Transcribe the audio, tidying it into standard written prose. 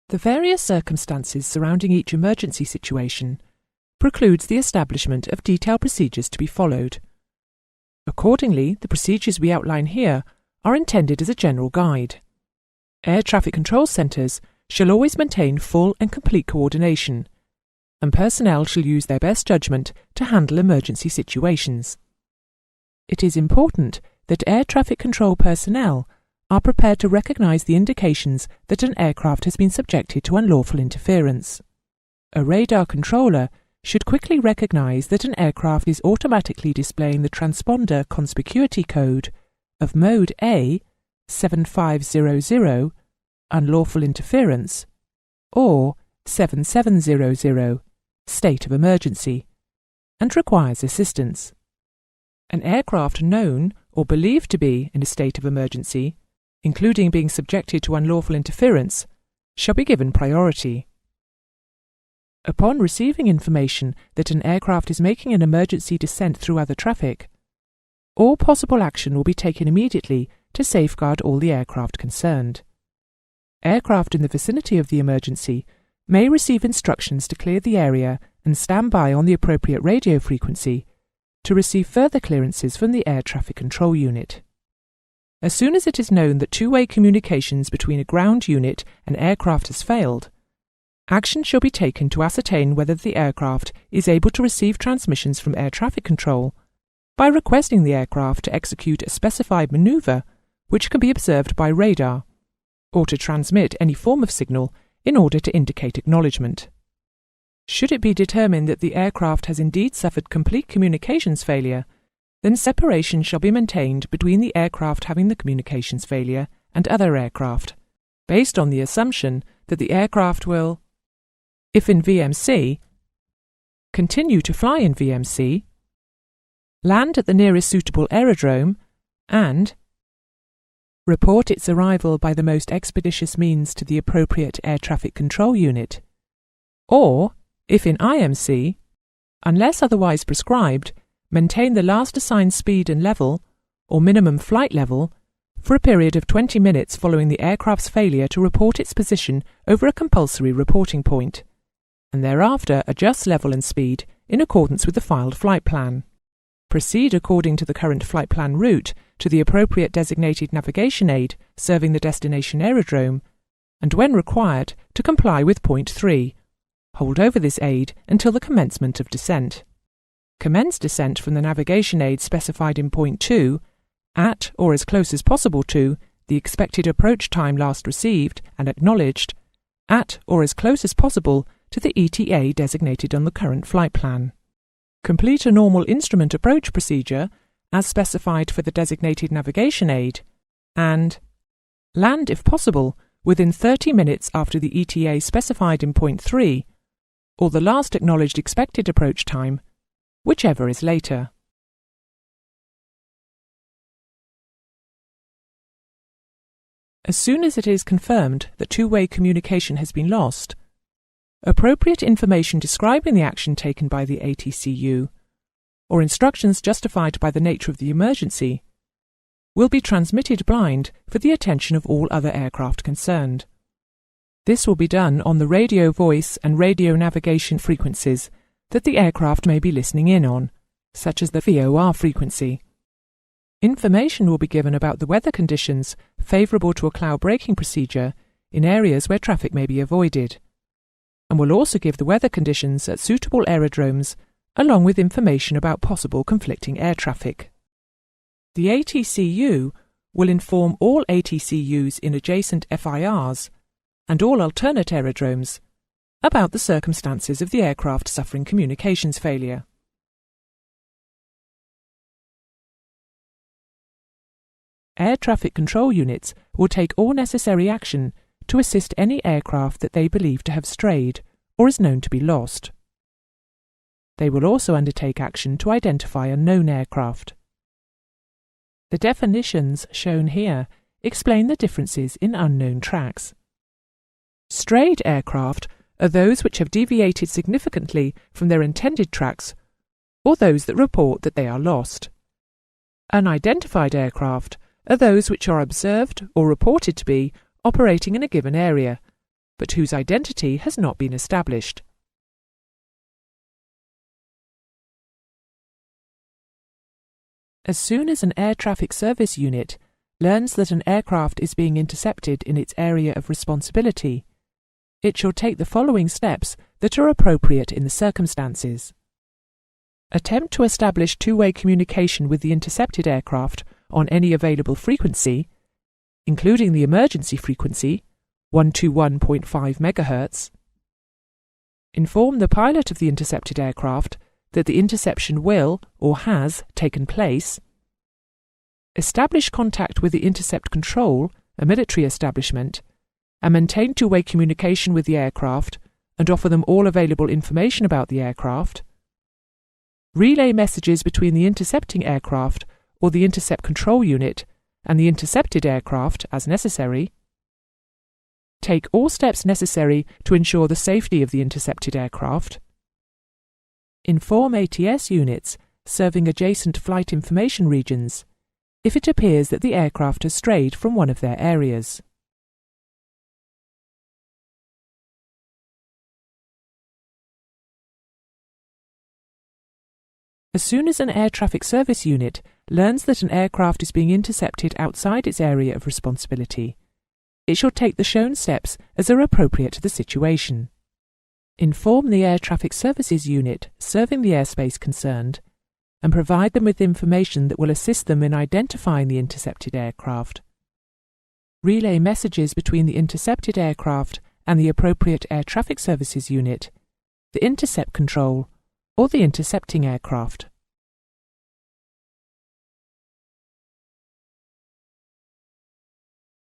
The various circumstances surrounding each emergency situation precludes the establishment of detailed procedures to be followed. Accordingly, the procedures we outline here are intended as a general guide. Air traffic control centres shall always maintain full and complete coordination, and personnel shall use their best judgment to handle emergency situations. It is important that air traffic control personnel are prepared to recognise the indications that an aircraft has been subjected to unlawful interference. A radar controller should quickly recognise that an aircraft is automatically displaying the transponder conspicuity code of Mode A 7500 unlawful interference or 7700 state of emergency and requires assistance. An aircraft known or believed to be in a state of emergency, including being subjected to unlawful interference, shall be given priority. Upon receiving information that an aircraft is making an emergency descent through other traffic, all possible action will be taken immediately to safeguard all the aircraft concerned. Aircraft in the vicinity of the emergency may receive instructions to clear the area and stand by on the appropriate radio frequency to receive further clearances from the Air Traffic Control Unit. As soon as it is known that two-way communications between a ground unit and aircraft has failed, action shall be taken to ascertain whether the aircraft is able to receive transmissions from air traffic control by requesting the aircraft to execute a specified manoeuvre which can be observed by radar, or to transmit any form of signal in order to indicate acknowledgement. Should it be determined that the aircraft has indeed suffered complete communications failure, then separation shall be maintained between the aircraft having the communications failure and other aircraft, based on the assumption that the aircraft will, if in VMC, continue to fly in VMC, land at the nearest suitable aerodrome, and report its arrival by the most expeditious means to the appropriate air traffic control unit, or, if in IMC, unless otherwise prescribed, maintain the last assigned speed and level, or minimum flight level, for a period of 20 minutes following the aircraft's failure to report its position over a compulsory reporting point, and thereafter adjust level and speed in accordance with the filed flight plan. Proceed according to the current flight plan route to the appropriate designated navigation aid serving the destination aerodrome, and when required, to comply with Point 3. Hold over this aid until the commencement of descent. Commence descent from the navigation aid specified in Point 2 at, or as close as possible to, the expected approach time last received and acknowledged, at or as close as possible to the ETA designated on the current flight plan. Complete a normal instrument approach procedure as specified for the designated navigation aid, and land if possible within 30 minutes after the ETA specified in Point 3, or the last acknowledged expected approach time, whichever is later. As soon as it is confirmed that two-way communication has been lost, appropriate information describing the action taken by the ATCU, or instructions justified by the nature of the emergency, will be transmitted blind for the attention of all other aircraft concerned. This will be done on the radio voice and radio navigation frequencies that the aircraft may be listening in on, such as the VOR frequency. Information will be given about the weather conditions favourable to a cloud braking procedure in areas where traffic may be avoided, and will also give the weather conditions at suitable aerodromes along with information about possible conflicting air traffic. The ATCU will inform all ATCUs in adjacent FIRs and all alternate aerodromes about the circumstances of the aircraft suffering communications failure. Air traffic control units will take all necessary action to assist any aircraft that they believe to have strayed or is known to be lost. They will also undertake action to identify unknown aircraft. The definitions shown here explain the differences in unknown tracks. Strayed aircraft are those which have deviated significantly from their intended tracks or those that report that they are lost. Unidentified aircraft are those which are observed or reported to be operating in a given area, but whose identity has not been established. As soon as an air traffic service unit learns that an aircraft is being intercepted in its area of responsibility, it shall take the following steps that are appropriate in the circumstances. Attempt to establish two-way communication with the intercepted aircraft on any available frequency, including the emergency frequency, 121.5 MHz. Inform the pilot of the intercepted aircraft that the interception will or has taken place. Establish contact with the intercept control, a military establishment, and maintain two-way communication with the aircraft and offer them all available information about the aircraft. Relay messages between the intercepting aircraft or the intercept control unit and the intercepted aircraft as necessary. Take all steps necessary to ensure the safety of the intercepted aircraft. Inform ATS units serving adjacent flight information regions if it appears that the aircraft has strayed from one of their areas. As soon as an air traffic service unit learns that an aircraft is being intercepted outside its area of responsibility, it shall take the shown steps as are appropriate to the situation. Inform the air traffic services unit serving the airspace concerned and provide them with information that will assist them in identifying the intercepted aircraft. Relay messages between the intercepted aircraft and the appropriate air traffic services unit, the intercept control, or the intercepting aircraft.